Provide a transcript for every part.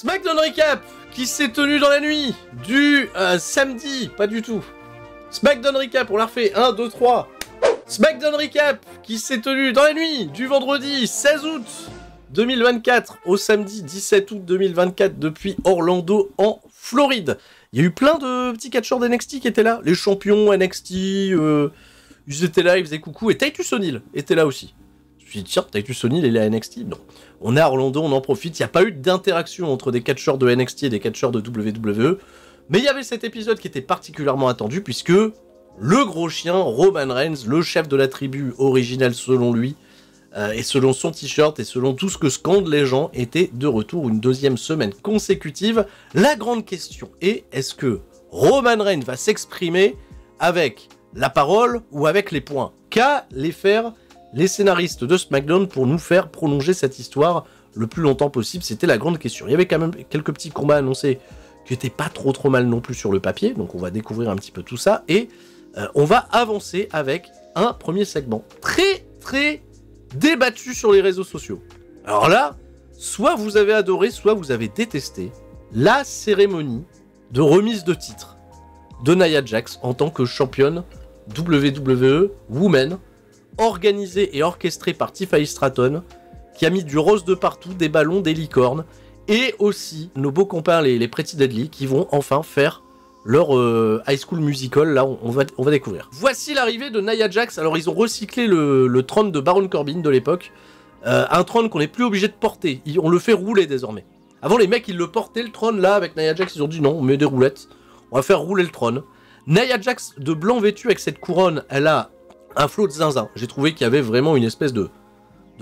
SmackDown Recap qui s'est tenu dans la nuit du samedi, pas du tout. SmackDown Recap, on l'a refait, 1, 2, 3. SmackDown Recap qui s'est tenu dans la nuit du vendredi 16 août 2024 au samedi 17 août 2024 depuis Orlando en Floride. Il y a eu plein de petits catcheurs d'NXT qui étaient là. Les champions NXT, ils étaient là, ils faisaient coucou. Et Titus O'Neil était là aussi. Je me suis dit, tiens, Titus O'Neil, il est à NXT. Non. On est à Orlando, on en profite. Il n'y a pas eu d'interaction entre des catcheurs de NXT et des catcheurs de WWE. Mais il y avait cet épisode qui était particulièrement attendu puisque le gros chien, Roman Reigns, le chef de la tribu originelle selon lui, et selon son t-shirt et selon tout ce que scandent les gens, était de retour une deuxième semaine consécutive. La grande question est, est-ce que Roman Reigns va s'exprimer avec la parole ou avec les poings? Qu'allaient faire les scénaristes de SmackDown pour nous faire prolonger cette histoire le plus longtemps possible? C'était la grande question. Il y avait quand même quelques petits combats annoncés qui étaient pas trop mal non plus sur le papier, donc on va découvrir un petit peu tout ça, et on va avancer avec un premier segment très débattu sur les réseaux sociaux. Alors là, soit vous avez adoré, soit vous avez détesté la cérémonie de remise de titre de Nia Jax en tant que championne WWE Women, organisée et orchestrée par Tiffany Stratton, qui a mis du rose de partout, des ballons, des licornes, et aussi nos beaux compères les Pretty Deadly qui vont enfin faire leur High School Musical. Là on va découvrir. Voici l'arrivée de Nia Jax. Alors ils ont recyclé le trône de Baron Corbin de l'époque, un trône qu'on n'est plus obligé de porter, on le fait rouler désormais. Avant les mecs ils le portaient le trône, là avec Nia Jax ils ont dit non, on met des roulettes, on va faire rouler le trône. Nia Jax de blanc vêtue avec cette couronne, elle a un flot de zinzin. J'ai trouvé qu'il y avait vraiment une espèce de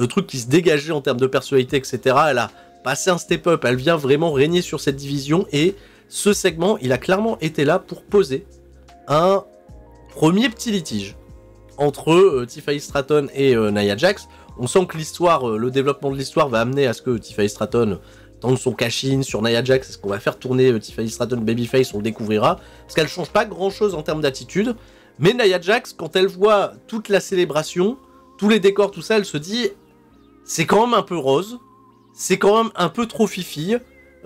truc qui se dégageait en termes de personnalité, etc. Elle a passé un step-up, elle vient vraiment régner sur cette division, et ce segment, il a clairement été là pour poser un premier petit litige entre Tiffany Stratton et Nia Jax. On sent que l'histoire, le développement de l'histoire va amener à ce que Tiffany Stratton tente son cash-in sur Nia Jax. Est-ce qu'on va faire tourner Tiffany Stratton babyface? On le découvrira. Parce qu'elle change pas grand-chose en termes d'attitude. Mais Nia Jax, quand elle voit toute la célébration, tous les décors, tout ça, elle se dit c'est quand même un peu rose. C'est quand même un peu trop fifi.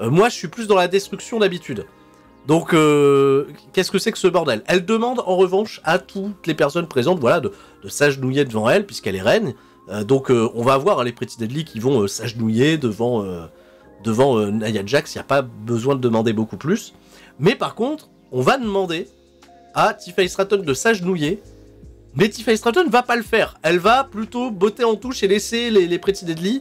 Moi, je suis plus dans la destruction d'habitude. Donc, qu'est-ce que c'est que ce bordel? Elle demande, en revanche, à toutes les personnes présentes, voilà, de s'agenouiller devant elle, puisqu'elle est reine. Donc, on va avoir les Pretty Deadly qui vont s'agenouiller devant Nia Jax. Il n'y a pas besoin de demander beaucoup plus. Mais par contre, on va demander à Tiffany Stratton de s'agenouiller. Mais Tiffany Stratton ne va pas le faire. Elle va plutôt botter en touche et laisser les Pretty Deadly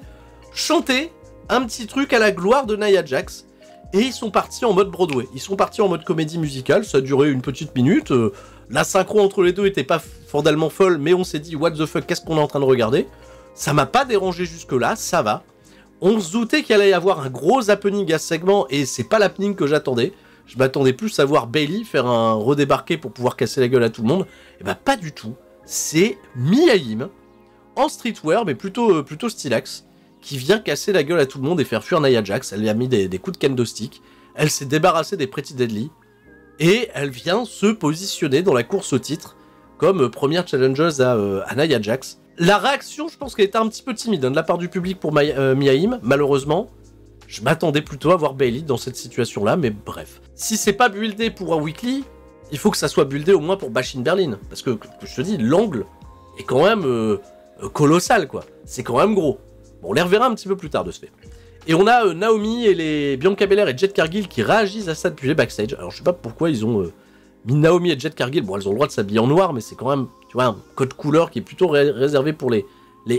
chanter un petit truc à la gloire de Nia Jax. Et ils sont partis en mode Broadway. Ils sont partis en mode comédie musicale. Ça a duré une petite minute. La synchro entre les deux était pas fondamentalement folle, mais on s'est dit, what the fuck, qu'est-ce qu'on est en train de regarder? Ça m'a pas dérangé jusque-là, ça va. On se doutait qu'il allait y avoir un gros happening à ce segment, et c'est pas l'happening que j'attendais. Je m'attendais plus à voir Bayley faire un redébarqué pour pouvoir casser la gueule à tout le monde. Et bah pas du tout. C'est Mia Yim, en streetwear, mais plutôt stylax, qui vient casser la gueule à tout le monde et faire fuir Nia Jax. Elle lui a mis des coups de kendo stick. Elle s'est débarrassée des Pretty Deadly. Et elle vient se positionner dans la course au titre comme première challengeuse à Nia Jax. La réaction, je pense qu'elle était un petit peu timide de la part du public pour Mia Yim, malheureusement. Je m'attendais plutôt à voir Bayley dans cette situation-là, mais bref. Si c'est pas buildé pour un weekly, il faut que ça soit buildé au moins pour Bash in Berlin. Parce que je te dis, l'angle est quand même colossal, quoi. C'est quand même gros. Bon, on les reverra un petit peu plus tard de ce fait. Et on a Naomi et les Bianca Belair et Jet Cargill qui réagissent à ça depuis les backstage. Alors je sais pas pourquoi ils ont mis Naomi et Jet Cargill. Bon, elles ont le droit de s'habiller en noir, mais c'est quand même, tu vois, un code couleur qui est plutôt réservé pour les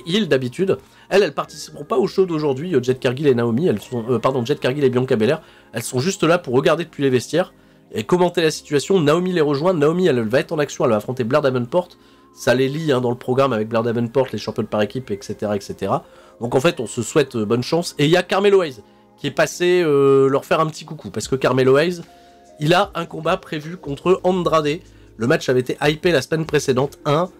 heels d'habitude. Elles participeront pas au show d'aujourd'hui, Jet Cargill et Naomi. Elles sont, Jet Cargill et Bianca Belair. Elles sont juste là pour regarder depuis les vestiaires et commenter la situation. Naomi les rejoint. Naomi, elle va être en action. Elle va affronter Blair Davenport. Ça les lie dans le programme avec Blair Davenport, les championnes par équipe, etc., etc. Donc en fait, on se souhaite bonne chance. Et il y a Carmelo Hayes qui est passé leur faire un petit coucou. Parce que Carmelo Hayes, il a un combat prévu contre Andrade. Le match avait été hypé la semaine précédente. Un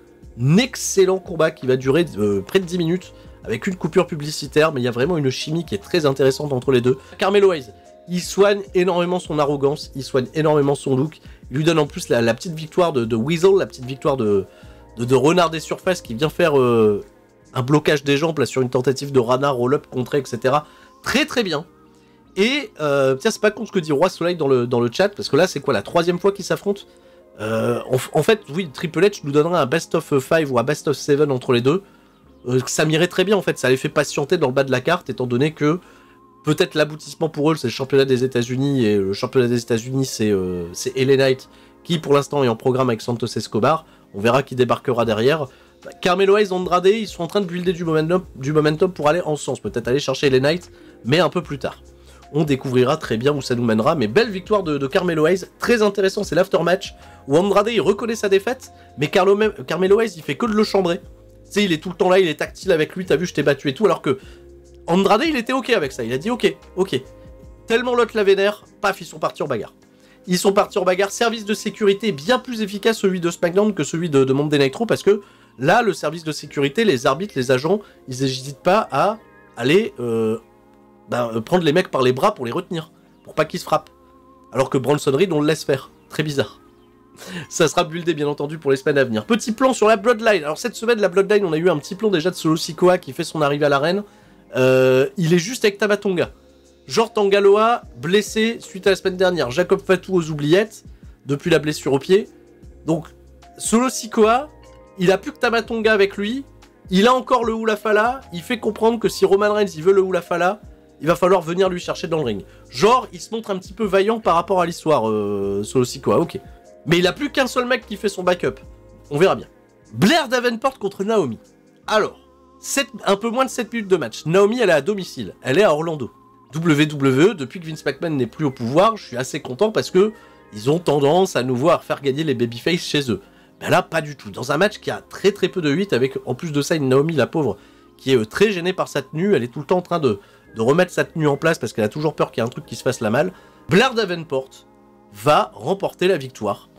excellent combat qui va durer près de 10 minutes avec une coupure publicitaire. Mais il y a vraiment une chimie qui est très intéressante entre les deux. Carmelo Hayes, il soigne énormément son arrogance. Il soigne énormément son look. Il lui donne en plus la petite victoire de Weasel, la petite victoire de Renard des Surfaces qui vient faire un blocage des jambes là, sur une tentative de Rana, roll-up, contré, etc. Très très bien. Et, tiens, c'est pas con ce que dit Roi Soleil dans le chat, parce que là, c'est quoi, la 3e fois qu'ils s'affrontent? En fait, oui, Triple H nous donnerait un best of 5 ou un best of 7 entre les deux. Ça m'irait très bien, en fait, ça les fait patienter dans le bas de la carte, étant donné que peut-être l'aboutissement pour eux, c'est le championnat des États-Unis, et le championnat des États-Unis, c'est LA Knight, qui pour l'instant est en programme avec Santos Escobar. On verra qui débarquera derrière. Carmelo Hayes, Andrade, ils sont en train de builder du momentum pour aller en sens, peut-être aller chercher LA Knight, mais un peu plus tard. On découvrira très bien où ça nous mènera, mais belle victoire de Carmelo Hayes, très intéressant, c'est l'aftermatch, où Andrade il reconnaît sa défaite, mais Carmelo Hayes il fait que de le chambrer. Tu sais, il est tout le temps là, il est tactile avec lui, t'as vu, je t'ai battu et tout, alors que Andrade il était ok avec ça, il a dit ok. Tellement l'autre la vénère, paf, ils sont partis en bagarre. Ils sont partis en bagarre, service de sécurité bien plus efficace celui de SmackDown que celui de Monday Night Raw, parce que là, le service de sécurité, les arbitres, les agents, ils n'hésitent pas à aller prendre les mecs par les bras pour les retenir, pour pas qu'ils se frappent. Alors que Bronson Reed, on le laisse faire. Très bizarre. Ça sera buildé, bien entendu, pour les semaines à venir. Petit plan sur la Bloodline. Alors, cette semaine, la Bloodline, on a eu un petit plan déjà de Solo Sikoa qui fait son arrivée à l'arène. Il est juste avec Tama Tonga. Genre Tangaloa, blessé suite à la semaine dernière. Jacob Fatou aux oubliettes, depuis la blessure au pied. Donc, Solo Sikoa, il a plus que Tama Tonga avec lui. Il a encore le Hula Fala. Il fait comprendre que si Roman Reigns, il veut le Hula Fala, il va falloir venir lui chercher dans le ring. Genre, il se montre un petit peu vaillant par rapport à l'histoire, Solo Sikoa, ok. Mais il a plus qu'un seul mec qui fait son backup. On verra bien. Blair Davenport contre Naomi. Alors, un peu moins de 7 minutes de match. Naomi, elle est à domicile. Elle est à Orlando. WWE, depuis que Vince McMahon n'est plus au pouvoir, je suis assez content parce que ils ont tendance à nous voir faire gagner les babyface chez eux. Ben là, pas du tout. Dans un match qui a très peu de 8, avec en plus de ça une Naomi, la pauvre, qui est très gênée par sa tenue. Elle est tout le temps en train de remettre sa tenue en place parce qu'elle a toujours peur qu'il y ait un truc qui se fasse la malle. Blair Davenport va remporter la victoire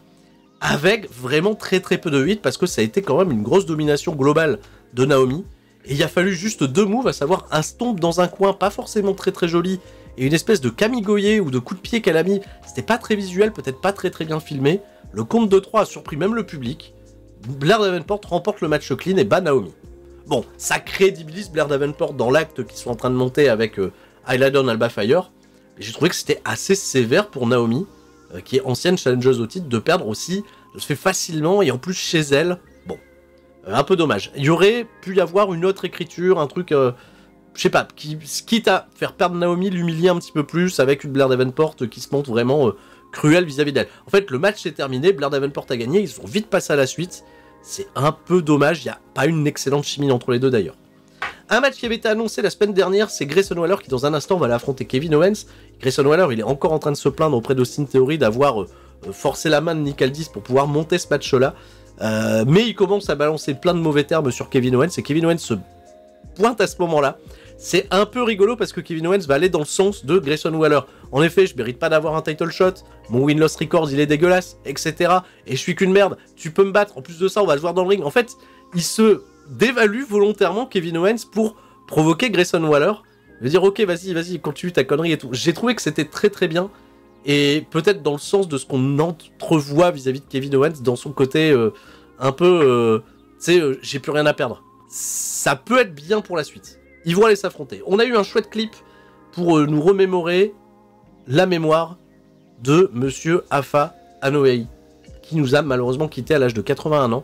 avec vraiment très peu de 8 parce que ça a été quand même une grosse domination globale de Naomi. Et il a fallu juste 2 moves, à savoir un stomp dans un coin, pas forcément très joli, et une espèce de kamigoye ou de coup de pied qu'elle a mis. C'était pas très visuel, peut-être pas très bien filmé. Le compte de 3 a surpris même le public. Blair Davenport remporte le match clean et bat Naomi. Bon, ça crédibilise Blair Davenport dans l'acte qu'ils sont en train de monter avec Ayla Dawn, Alba Fire. Et j'ai trouvé que c'était assez sévère pour Naomi, qui est ancienne challengeuse au titre, de perdre aussi. Elle se fait facilement, et en plus chez elle. Bon, un peu dommage. Il y aurait pu y avoir une autre écriture, un truc, je sais pas, quitte à faire perdre Naomi, l'humilier un petit peu plus, avec une Blair Davenport qui se montre vraiment cruelle vis-à-vis d'elle. En fait, le match s'est terminé, Blair Davenport a gagné, ils sont vite passés à la suite. C'est un peu dommage, il n'y a pas une excellente chimie entre les deux d'ailleurs. Un match qui avait été annoncé la semaine dernière, c'est Grayson Waller qui dans un instant va aller affronter Kevin Owens. Grayson Waller, il est encore en train de se plaindre auprès d'Austin Theory d'avoir forcé la main de Nick Aldis pour pouvoir monter ce match-là. Mais il commence à balancer plein de mauvais termes sur Kevin Owens, et Kevin Owens se pointe à ce moment-là. C'est un peu rigolo parce que Kevin Owens va aller dans le sens de Grayson Waller. En effet, je mérite pas d'avoir un title shot, mon win-loss record il est dégueulasse, etc. Et je suis qu'une merde, tu peux me battre, en plus de ça on va se voir dans le ring. En fait, il se dévalue volontairement Kevin Owens pour provoquer Grayson Waller. Il veut dire ok, vas-y, continue ta connerie et tout. J'ai trouvé que c'était très bien, et peut-être dans le sens de ce qu'on entrevoit vis-à-vis de Kevin Owens, dans son côté un peu, tu sais, j'ai plus rien à perdre. Ça peut être bien pour la suite. Ils vont aller s'affronter. On a eu un chouette clip pour nous remémorer la mémoire de Monsieur Afa Anoa'i, qui nous a malheureusement quitté à l'âge de 81 ans.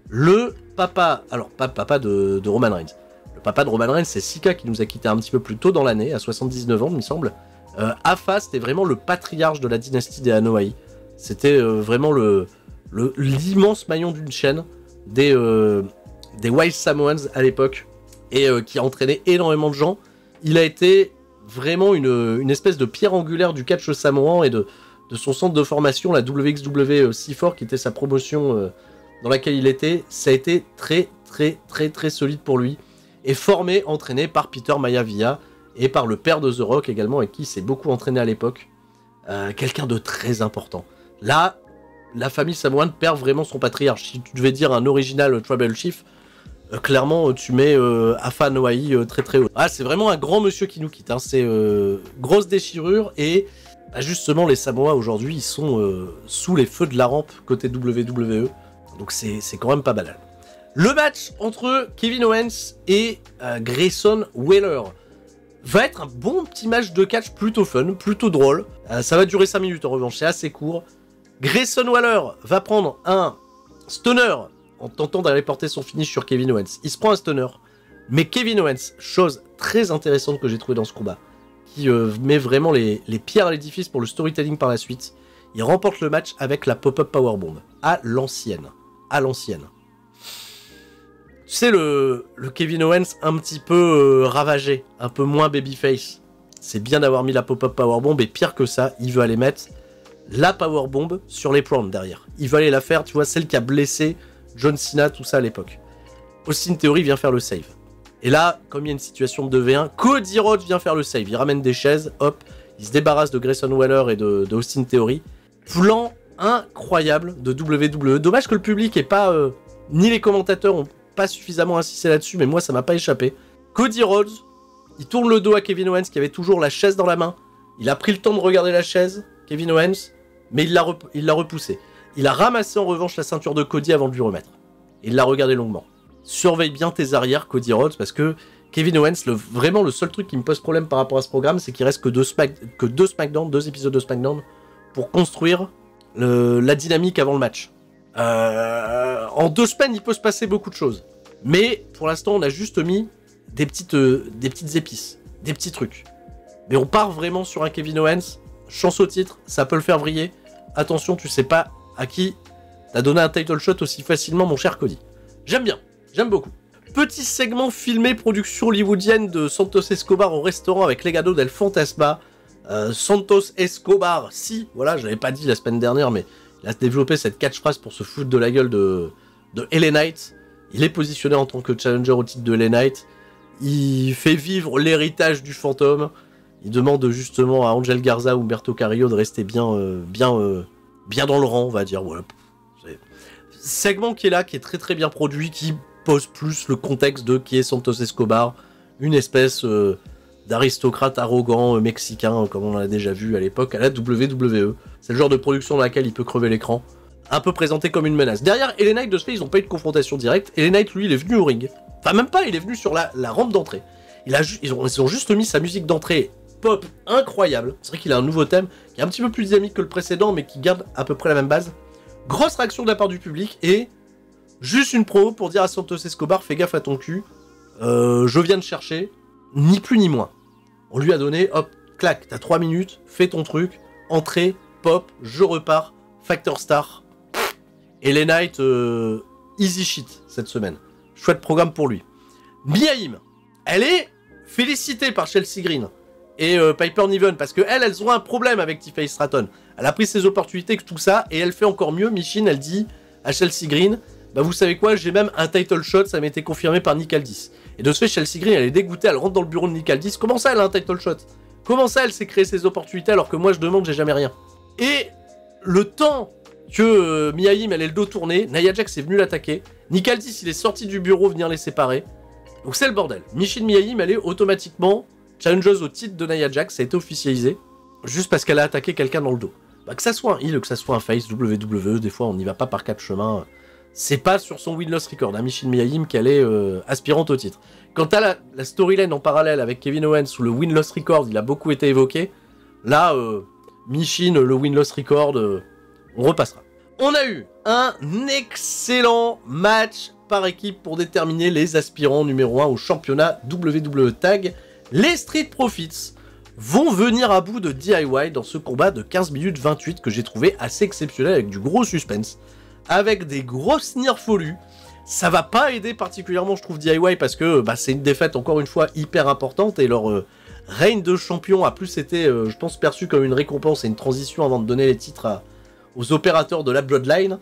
Le papa, alors pas papa de Roman Reigns. Le papa de Roman Reigns, c'est Sika qui nous a quitté un petit peu plus tôt dans l'année, à 79 ans, il me semble. Afa, c'était vraiment le patriarche de la dynastie des Anoa'i. C'était vraiment l'immense maillon d'une chaîne des Wild Samoans à l'époque, et qui a entraîné énormément de gens. Il a été vraiment une espèce de pierre angulaire du catch samoan et de son centre de formation, la WXW C4, qui était sa promotion dans laquelle il était. Ça a été très solide pour lui, et formé, entraîné par Peter Maivia et par le père de The Rock également, avec qui il s'est beaucoup entraîné à l'époque. Quelqu'un de très important. Là, la famille samoane perd vraiment son patriarche. Si tu devais dire un original Tribal Chief, clairement tu mets Afa Anoa'i très haut. Ah, c'est vraiment un grand monsieur qui nous quitte, hein. C'est grosse déchirure, et justement les Samoa aujourd'hui ils sont sous les feux de la rampe côté WWE, donc c'est quand même pas banal. Le match entre Kevin Owens et Grayson Waller. va être un bon petit match de catch plutôt fun, plutôt drôle. Ça va durer 5 minutes en revanche, c'est assez court. Grayson Waller va prendre un stunner en tentant d'aller porter son finish sur Kevin Owens. Il se prend un stunner, mais Kevin Owens, chose très intéressante que j'ai trouvé dans ce combat, qui met vraiment les pierres à l'édifice pour le storytelling par la suite, il remporte le match avec la pop-up powerbomb, à l'ancienne. À l'ancienne. Tu sais, le Kevin Owens un petit peu ravagé, un peu moins babyface. C'est bien d'avoir mis la pop-up powerbomb, et pire que ça, il veut aller mettre la powerbomb sur les prongs derrière. Il veut aller la faire, tu vois, celle qui a blessé John Cena, tout ça à l'époque. Austin Theory vient faire le save. Et là, comme il y a une situation de 2v1, Cody Rhodes vient faire le save. Il ramène des chaises, hop, il se débarrasse de Grayson Waller et de Austin Theory. Plan incroyable de WWE. Dommage que le public et pas, ni les commentateurs ont pas suffisamment insisté là-dessus, mais moi ça m'a pas échappé. Cody Rhodes, il tourne le dos à Kevin Owens qui avait toujours la chaise dans la main. Il a pris le temps de regarder la chaise, Kevin Owens, mais il l'a repoussé. Il a ramassé en revanche la ceinture de Cody avant de lui remettre. Il l'a regardé longuement. Surveille bien tes arrières, Cody Rhodes, parce que Kevin Owens, vraiment le seul truc qui me pose problème par rapport à ce programme, c'est qu'il reste que deux épisodes de SmackDown, pour construire la dynamique avant le match. En 2 semaines, il peut se passer beaucoup de choses. Mais pour l'instant, on a juste mis des petites épices, des petits trucs. Mais on part vraiment sur un Kevin Owens, chance au titre, ça peut le faire vriller. Attention, tu sais pas à qui t'as donné un title shot aussi facilement, mon cher Cody. J'aime bien, j'aime beaucoup. Petit segment filmé, production hollywoodienne de Santos Escobar au restaurant avec Legado del Fantasma. Santos Escobar, si, voilà, je l'avais pas dit la semaine dernière, mais il a développé cette catchphrase pour se foutre de la gueule de LA Knight. Il est positionné en tant que challenger au titre de LA Knight. Il fait vivre l'héritage du fantôme. Il demande justement à Angel Garza ou Humberto Carrillo de rester bien dans le rang, on va dire. Voilà. Segment qui est là, qui est très très bien produit, qui pose plus le contexte de qui est Santos Escobar, une espèce d'aristocrate arrogant mexicain, comme on l'a déjà vu à l'époque à la WWE. C'est le genre de production dans laquelle il peut crever l'écran, un peu présenté comme une menace. Derrière, LA Knight, de ce fait, ils n'ont pas eu de confrontation directe. LA Knight, lui, il est venu au ring. Enfin, même pas, il est venu sur la rampe d'entrée. Ils ont juste mis sa musique d'entrée pop incroyable. C'est vrai qu'il a un nouveau thème qui est un petit peu plus dynamique que le précédent, mais qui garde à peu près la même base. Grosse réaction de la part du public, et juste une promo pour dire à Santos Escobar, fais gaffe à ton cul, je viens de chercher, ni plus ni moins. On lui a donné, hop, clac, t'as 3 minutes, fais ton truc, entrée, pop, je repars, Factor Star. Et LA Knight, easy shit cette semaine. Chouette programme pour lui. Mia Yim, elle est félicitée par Chelsea Green et Piper Niven, parce que elles ont un problème avec Tiffany Stratton. Elle a pris ses opportunités, tout ça, et elle fait encore mieux. Michin, elle dit à Chelsea Green, bah vous savez quoi, j'ai même un title shot, ça m'a été confirmé par Nick Aldis. Et de ce fait, Chelsea Green, elle est dégoûtée, elle rentre dans le bureau de Nick Aldis. Comment ça, elle a un title shot? Comment ça, elle s'est créé ses opportunités alors que moi, je demande, j'ai jamais rien? Et le temps que Mia Yim, elle ait le dos tourné, Nia Jax est venue l'attaquer. Nick Aldis, il est sorti du bureau venir les séparer. Donc c'est le bordel. Michin Mia Yim, elle est automatiquement challengeuse au titre de Nia Jax, ça a été officialisé, juste parce qu'elle a attaqué quelqu'un dans le dos. Bah, que ça soit un heel, que ça soit un face, WWE, des fois on n'y va pas par 4 chemins. C'est pas sur son win-loss record, hein, Michin Mia Yim, qu'elle est aspirante au titre. Quant à la storyline en parallèle avec Kevin Owens, où le win-loss record, il a beaucoup été évoqué, là, Michin, le win-loss record, on repassera. On a eu un excellent match par équipe pour déterminer les aspirants numéro 1 au championnat WWE Tag. Les Street Profits vont venir à bout de DIY dans ce combat de 15 minutes 28 que j'ai trouvé assez exceptionnel, avec du gros suspense, avec des grosses nirfolus. Ça va pas aider particulièrement, je trouve, DIY, parce que c'est une défaite encore une fois hyper importante, et leur règne de champion a plus été, je pense, perçu comme une récompense et une transition avant de donner les titres aux opérateurs de la Bloodline.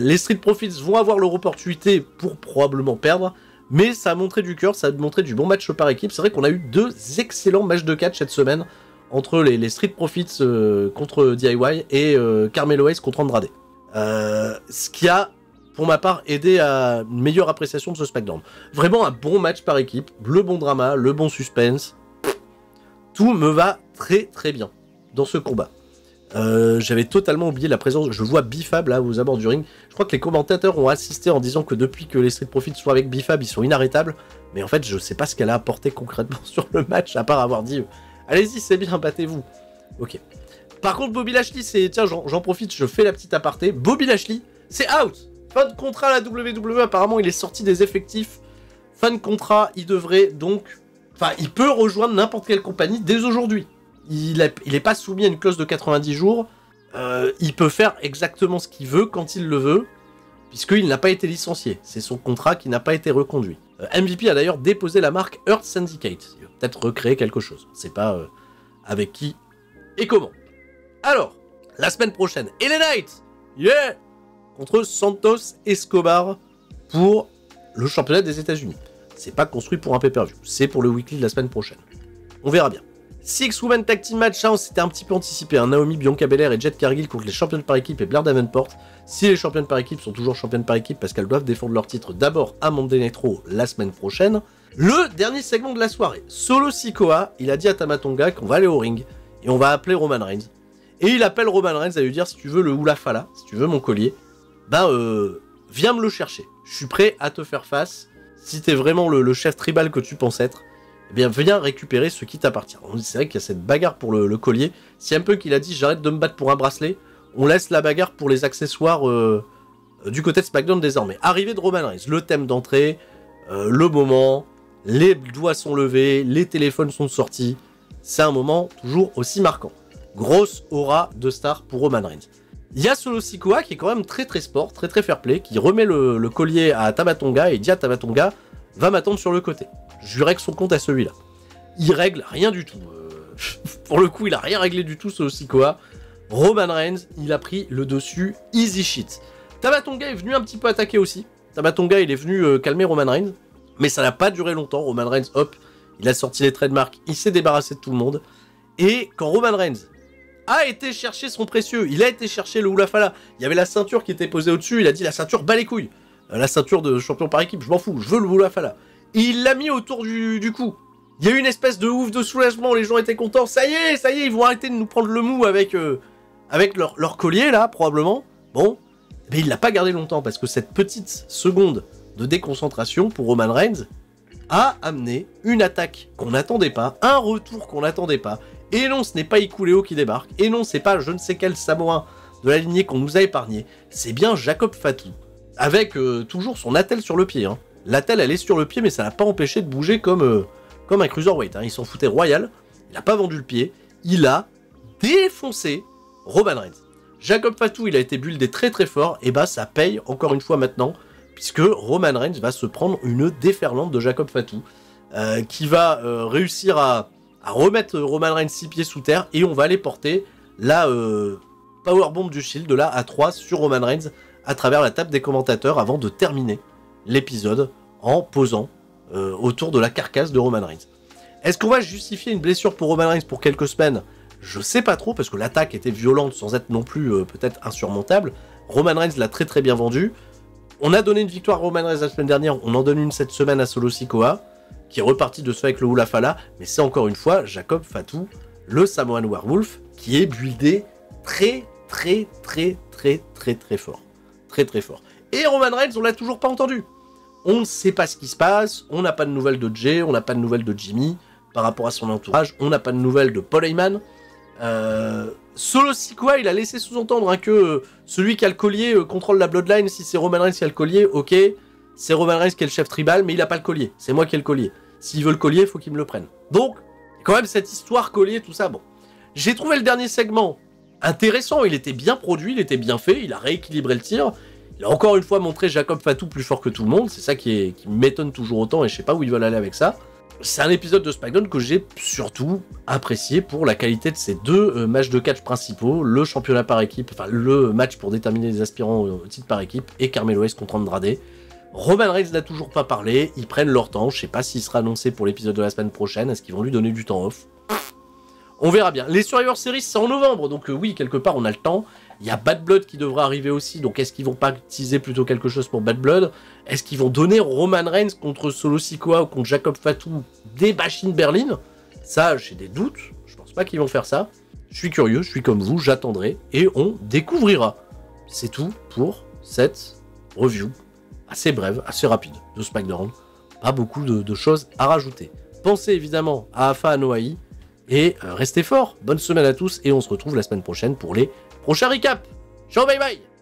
Les Street Profits vont avoir leur opportunité pour probablement perdre, mais ça a montré du cœur, ça a montré du bon match par équipe. C'est vrai qu'on a eu 2 excellents matchs de catch cette semaine, entre les Street Profits contre DIY et Carmelo Hayes contre Andrade. Ce qui a, pour ma part, aidé à une meilleure appréciation de ce SmackDown. Vraiment un bon match par équipe, le bon drama, le bon suspense. Tout me va très très bien dans ce combat. J'avais totalement oublié la présence, je vois Bifab là aux abords du ring. Je crois que les commentateurs ont assisté en disant que depuis que les Street Profits sont avec Bifab, ils sont inarrêtables. Mais en fait, je sais pas ce qu'elle a apporté concrètement sur le match, à part avoir dit allez-y, c'est bien, battez-vous. Ok. Par contre, Bobby Lashley, c'est... Tiens, j'en profite, je fais la petite aparté. Bobby Lashley, c'est out. Fin de contrat à la WWE, apparemment, il est sorti des effectifs. Fin de contrat, il devrait donc... Enfin, il peut rejoindre n'importe quelle compagnie dès aujourd'hui. Il est pas soumis à une clause de 90 jours. Il peut faire exactement ce qu'il veut quand il le veut, puisqu'il n'a pas été licencié. C'est son contrat qui n'a pas été reconduit. MVP a d'ailleurs déposé la marque Earth Syndicate. Il va peut-être recréer quelque chose. On ne sait pas avec qui et comment. Alors, la semaine prochaine, LA Knight, yeah, contre Santos Escobar pour le championnat des États-Unis. C'est pas construit pour un pay-per-view, c'est pour le weekly de la semaine prochaine. On verra bien. Six Women Tag Team Match, on s'était un petit peu anticipé. Hein. Naomi, Bianca Belair et Jet Cargill contre les championnes par équipe et Blair Davenport. Si les championnes par équipe sont toujours championnes par équipe parce qu'elles doivent défendre leur titre d'abord à Monday Night Raw la semaine prochaine. Le dernier segment de la soirée, Solo Sikoa, il a dit à Tama Tonga qu'on va aller au ring et on va appeler Roman Reigns. Et il appelle Roman Reigns à lui dire si tu veux le Hula Fala, si tu veux mon collier, viens me le chercher. Je suis prêt à te faire face. Si t'es vraiment le chef tribal que tu penses être, eh bien viens récupérer ce qui t'appartient. C'est vrai qu'il y a cette bagarre pour le collier. Si un peu qu'il a dit j'arrête de me battre pour un bracelet, on laisse la bagarre pour les accessoires du côté de SmackDown désormais. Arrivée de Roman Reigns, le thème d'entrée, le moment, les doigts sont levés, les téléphones sont sortis. C'est un moment toujours aussi marquant. Grosse aura de star pour Roman Reigns. Il y a Solo Sikoa qui est quand même très sport, très fair play, qui remet le collier à Tama Tonga et dit à Tama Tonga va m'attendre sur le côté. Je lui règle son compte à celui-là. Il règle rien du tout. Pour le coup, il a rien réglé du tout, Solo Sikoa. Roman Reigns, il a pris le dessus, easy shit. Tama Tonga est venu un petit peu attaquer aussi. Tama Tonga, il est venu calmer Roman Reigns. Mais ça n'a pas duré longtemps. Roman Reigns, hop, il a sorti les trademarks, il s'est débarrassé de tout le monde. Et quand Roman Reigns a été chercher son précieux, il a été chercher le Hula Fala, il y avait la ceinture qui était posée au-dessus, il a dit la ceinture bat les couilles. La ceinture de champion par équipe, je m'en fous, je veux le Hula Fala. Et il l'a mis autour du cou. Il y a eu une espèce de ouf de soulagement, les gens étaient contents, ça y est, ils vont arrêter de nous prendre le mou avec leur collier là, probablement. Bon, mais il l'a pas gardé longtemps, parce que cette petite seconde de déconcentration pour Roman Reigns a amené une attaque qu'on n'attendait pas, un retour qu'on n'attendait pas. Et non, ce n'est pas Hikuleo qui débarque, et non, c'est pas je ne sais quel Samoan de la lignée qu'on nous a épargné, c'est bien Jacob Fatu, avec toujours son attelle sur le pied. Hein. L'attelle, elle est sur le pied, mais ça l'a pas empêché de bouger comme un cruiserweight. Hein. Il s'en foutait royal, il a pas vendu le pied, il a défoncé Roman Reigns. Jacob Fatu, il a été buildé très fort, et bah ça paye encore une fois maintenant, puisque Roman Reigns va se prendre une déferlante de Jacob Fatu, qui va réussir à remettre Roman Reigns 6 pieds sous terre, et on va aller porter la powerbomb du Shield de la A3 sur Roman Reigns à travers la table des commentateurs avant de terminer l'épisode en posant autour de la carcasse de Roman Reigns. Est-ce qu'on va justifier une blessure pour Roman Reigns pour quelques semaines? Je sais pas trop, parce que l'attaque était violente sans être non plus peut-être insurmontable. Roman Reigns l'a très bien vendu. On a donné une victoire à Roman Reigns la semaine dernière, on en donne une cette semaine à Solo Sikoa, qui est reparti de ce avec le Hula Fala, mais c'est encore une fois Jacob Fatu, le Samoan Werewolf, qui est buildé très fort. Très fort. Et Roman Reigns, on l'a toujours pas entendu. On ne sait pas ce qui se passe, on n'a pas de nouvelles de Jay, on n'a pas de nouvelles de Jimmy, par rapport à son entourage, on n'a pas de nouvelles de Paul Heyman. Solo Sikoa, il a laissé sous-entendre hein, que celui qui a le collier contrôle la Bloodline. Si c'est Roman Reigns qui a le collier, ok, c'est Roman Reigns qui est le chef tribal, mais il a pas le collier, c'est moi qui ai le collier. S'il veut le collier, il faut qu'il me le prenne. Donc, quand même cette histoire collier, tout ça, bon. J'ai trouvé le dernier segment intéressant, il était bien produit, il était bien fait, il a rééquilibré le tir. Il a encore une fois montré Jacob Fatu plus fort que tout le monde, c'est ça qui m'étonne toujours autant et je sais pas où ils veulent aller avec ça. C'est un épisode de SmackDown que j'ai surtout apprécié pour la qualité de ces deux matchs de catch principaux, le championnat par équipe, enfin le match pour déterminer les aspirants au titre par équipe et Carmelo Hayes contre Andrade. Roman Reigns n'a toujours pas parlé, ils prennent leur temps, je sais pas s'il sera annoncé pour l'épisode de la semaine prochaine, est-ce qu'ils vont lui donner du temps off? On verra bien. Les Survivor Series, c'est en novembre, donc oui, quelque part, on a le temps. Il y a Bad Blood qui devra arriver aussi, donc est-ce qu'ils vont pas teaser plutôt quelque chose pour Bad Blood? Est-ce qu'ils vont donner Roman Reigns contre Solo Sikoa ou contre Jacob Fatu des Machine Berlin? Ça, j'ai des doutes, je pense pas qu'ils vont faire ça. je suis curieux, je suis comme vous, j'attendrai et on découvrira. C'est tout pour cette review assez brève, assez rapide de SmackDown. Pas beaucoup de choses à rajouter. Pensez évidemment à Afa Anoa'i et restez forts. Bonne semaine à tous et on se retrouve la semaine prochaine pour les prochains recaps. Ciao, bye bye.